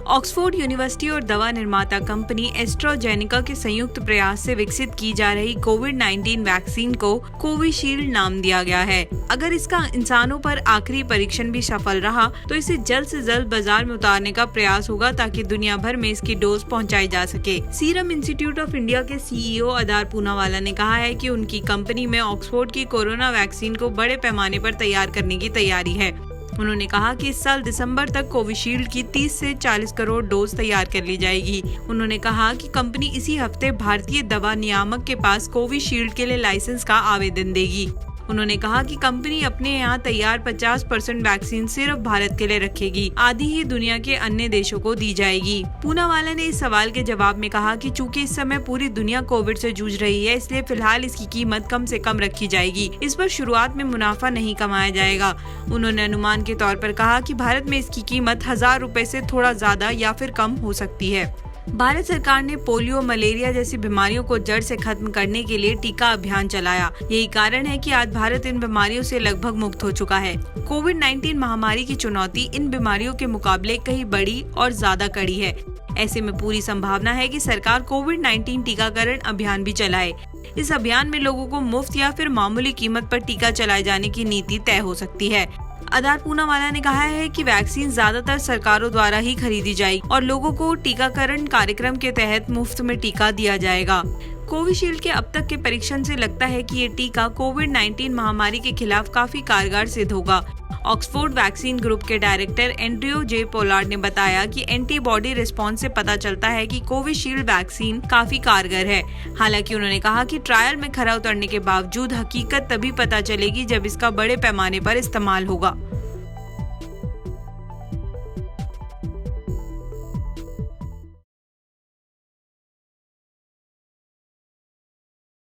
Oxford university और दवा निर्माता कंपनी एस्ट्राजेनेका के संयुक्त प्रयास से विकसित की जा रही कोविड-19 वैक्सीन को कोविशील्ड नाम दिया गया है। अगर इसका इंसानों पर आखिरी परीक्षण भी सफल रहा तो इसे जल्द से जल्द बाजार में उतारने का प्रयास होगा ताकि दुनिया भर में इसकी डोज पहुंचाई जा सके। सीरम इंस्टीट्यूट ऑफ इंडिया के सीईओ अदार पूनावाला ने कहा है कि उनकी कंपनी में ऑक्सफोर्ड की कोरोना वैक्सीन को बड़े पैमाने पर तैयार करने की तैयारी है। उन्होंने कहा कि इस साल दिसंबर तक कोविशील्ड की 30 से 40 करोड़ डोज तैयार कर ली जाएगी। उन्होंने कहा कि कंपनी इसी हफ्ते भारतीय दवा नियामक के पास कोविशील्ड के लिए लाइसेंस का आवेदन देगी। उन्होंने कहा कि कंपनी अपने यहाँ तैयार 50% वैक्सीन सिर्फ भारत के लिए रखेगी, आधी ही दुनिया के अन्य देशों को दी जाएगी। पूनावाला ने इस सवाल के जवाब में कहा कि चूंकि इस समय पूरी दुनिया कोविड से जूझ रही है, इसलिए फिलहाल इसकी कीमत कम से कम रखी जाएगी। इस पर शुरुआत में मुनाफा नहीं कमाया जाएगा। उन्होंने अनुमान के तौर पर कहा कि भारत में इसकी कीमत 1000 रुपए से थोड़ा ज्यादा या फिर कम हो सकती है। भारत सरकार ने पोलियो, मलेरिया जैसी बीमारियों को जड़ से खत्म करने के लिए टीका अभियान चलाया। यही कारण है कि आज भारत इन बीमारियों से लगभग मुक्त हो चुका है। कोविड-19 महामारी की चुनौती इन बीमारियों के मुकाबले कहीं बड़ी और ज्यादा कड़ी है। ऐसे में पूरी संभावना है कि सरकार कोविड-19 टीकाकरण अभियान भी चलाए। इस अभियान में लोगों को मुफ्त या फिर मामूली कीमत पर टीका चलाए जाने की नीति तय हो सकती है। अदार पूनावाला ने कहा है कि वैक्सीन ज्यादातर सरकारों द्वारा ही खरीदी जाएगी और लोगों को टीकाकरण कार्यक्रम के तहत मुफ्त में टीका दिया जाएगा। कोविशील्ड के अब तक के परीक्षण से लगता है कि ये टीका कोविड-19 महामारी के खिलाफ काफी कारगर सिद्ध होगा। ऑक्सफोर्ड वैक्सीन ग्रुप के डायरेक्टर एंड्रयू जे पोलार्ड ने बताया कि एंटीबॉडी रिस्पांस से पता चलता है कि कोविशील्ड वैक्सीन काफी कारगर है। हालांकि उन्होंने कहा कि ट्रायल में खरा उतरने के बावजूद हकीकत तभी पता चलेगी जब इसका बड़े पैमाने पर इस्तेमाल होगा।